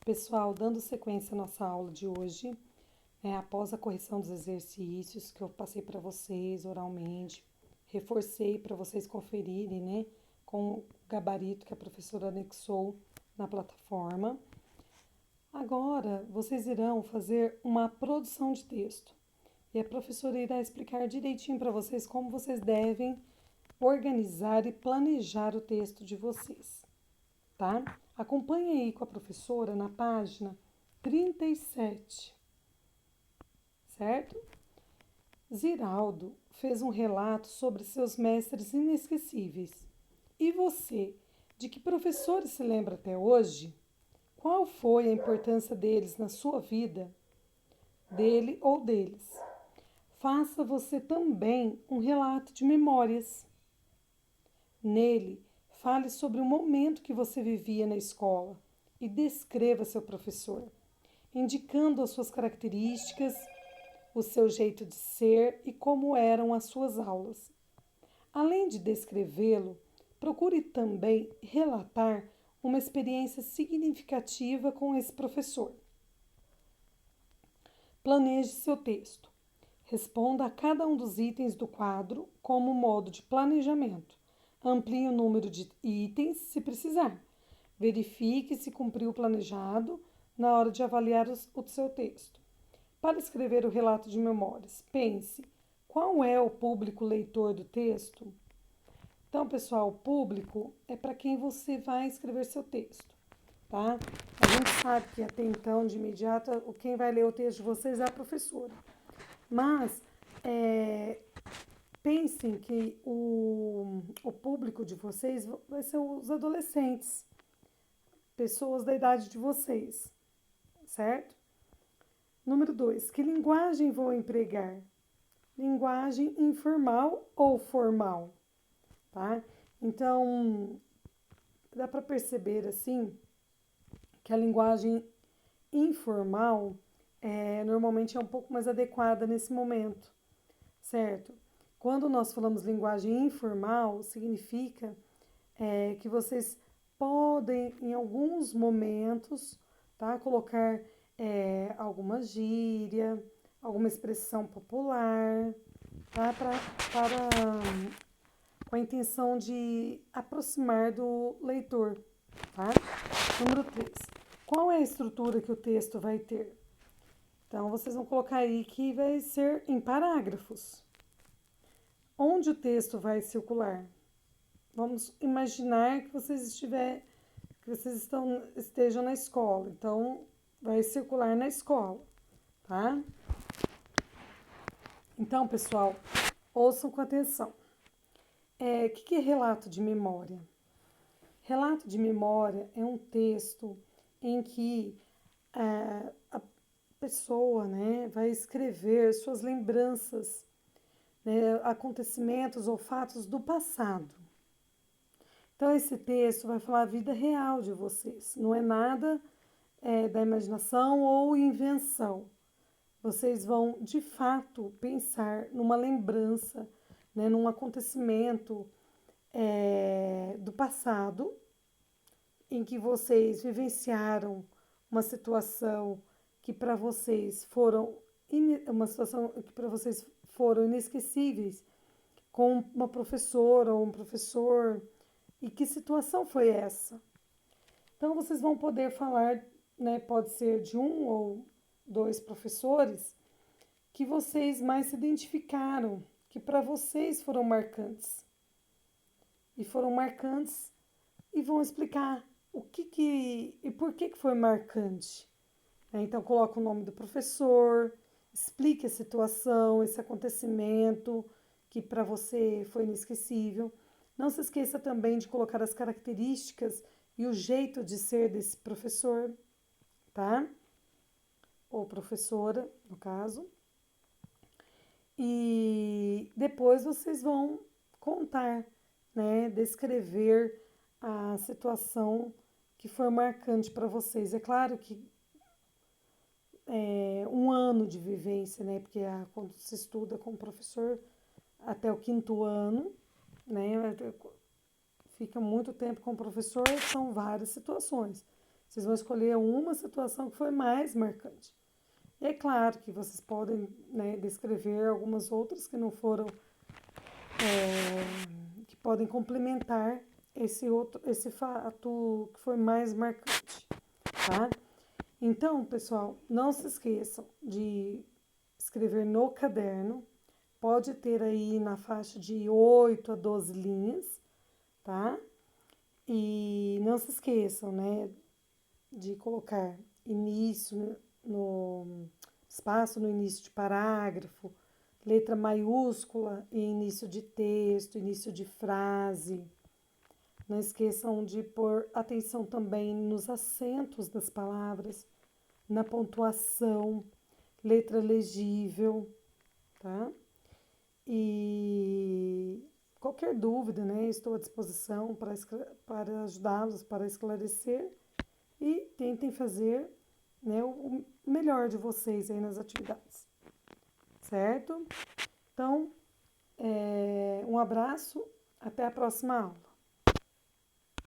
Pessoal, dando sequência à nossa aula de hoje, após a correção dos exercícios que eu passei para vocês oralmente, reforcei para vocês conferirem, com o gabarito que a professora anexou na plataforma. Agora, vocês irão fazer uma produção de texto e a professora irá explicar direitinho para vocês como vocês devem organizar e planejar o texto de vocês, tá? Acompanhe aí com a professora na página 37, certo? Ziraldo fez um relato sobre seus mestres inesquecíveis. E você, de que professores se lembra até hoje? Qual foi a importância deles na sua vida? Dele ou deles? Faça você também um relato de memórias. Nele, fale sobre o momento que você vivia na escola e descreva seu professor, indicando as suas características, o seu jeito de ser e como eram as suas aulas. Além de descrevê-lo, procure também relatar uma experiência significativa com esse professor. Planeje seu texto. Responda a cada um dos itens do quadro como modo de planejamento. Amplie o número de itens se precisar. Verifique se cumpriu o planejado na hora de avaliar o seu texto. Para escrever o relato de memórias, pense: qual é o público leitor do texto? Então, pessoal, o público é para quem você vai escrever seu texto, tá? A gente sabe que até então, de imediato, quem vai ler o texto de vocês é a professora. Mas pensem que o público de vocês vai ser os adolescentes, pessoas da idade de vocês, certo? Número 2, que linguagem vou empregar? Linguagem informal ou formal, tá? Então, dá para perceber assim que a linguagem informal normalmente é um pouco mais adequada nesse momento, certo? Quando nós falamos linguagem informal, significa que vocês podem, em alguns momentos, tá, colocar alguma gíria, alguma expressão popular, tá, com a intenção de aproximar do leitor, tá? Número 3. Qual é a estrutura que o texto vai ter? Então, vocês vão colocar aí que vai ser em parágrafos. Onde o texto vai circular? Vamos imaginar que estejam na escola. Então, vai circular na escola, tá? Então, pessoal, ouçam com atenção. O que é relato de memória? Relato de memória é um texto em que a pessoa, vai escrever suas lembranças, acontecimentos ou fatos do passado. Então, esse texto vai falar a vida real de vocês, não é nada da imaginação ou invenção. Vocês vão, de fato, pensar numa lembrança, num acontecimento do passado, em que vocês vivenciaram uma situação que para vocês foram inesquecíveis, com uma professora ou um professor. E que situação foi essa? Então, vocês vão poder falar, pode ser de um ou dois professores, que vocês mais se identificaram, que para vocês foram marcantes. E foram marcantes e vão explicar e por que foi marcante. Então, coloca o nome do professor, explique a situação, esse acontecimento que para você foi inesquecível. Não se esqueça também de colocar as características e o jeito de ser desse professor, tá? Ou professora, no caso. E depois vocês vão contar, descrever a situação que foi marcante para vocês. É claro que um ano de vivência, porque quando se estuda com o professor até o 5º ano, fica muito tempo com o professor, são várias situações. Vocês vão escolher uma situação que foi mais marcante. E é claro que vocês podem, né, descrever algumas outras que não foram, que podem complementar esse fato que foi mais marcante, tá? Então, pessoal, não se esqueçam de escrever no caderno. Pode ter aí na faixa de 8 a 12 linhas, tá? E não se esqueçam, né, de colocar início no espaço no início de parágrafo, letra maiúscula em início de texto, início de frase. Não esqueçam de pôr atenção também nos acentos das palavras, na pontuação, letra legível, tá? E qualquer dúvida, né? Estou à disposição para ajudá-los, para esclarecer e tentem fazer, né, o melhor de vocês aí nas atividades, certo? Então, um abraço, até a próxima aula.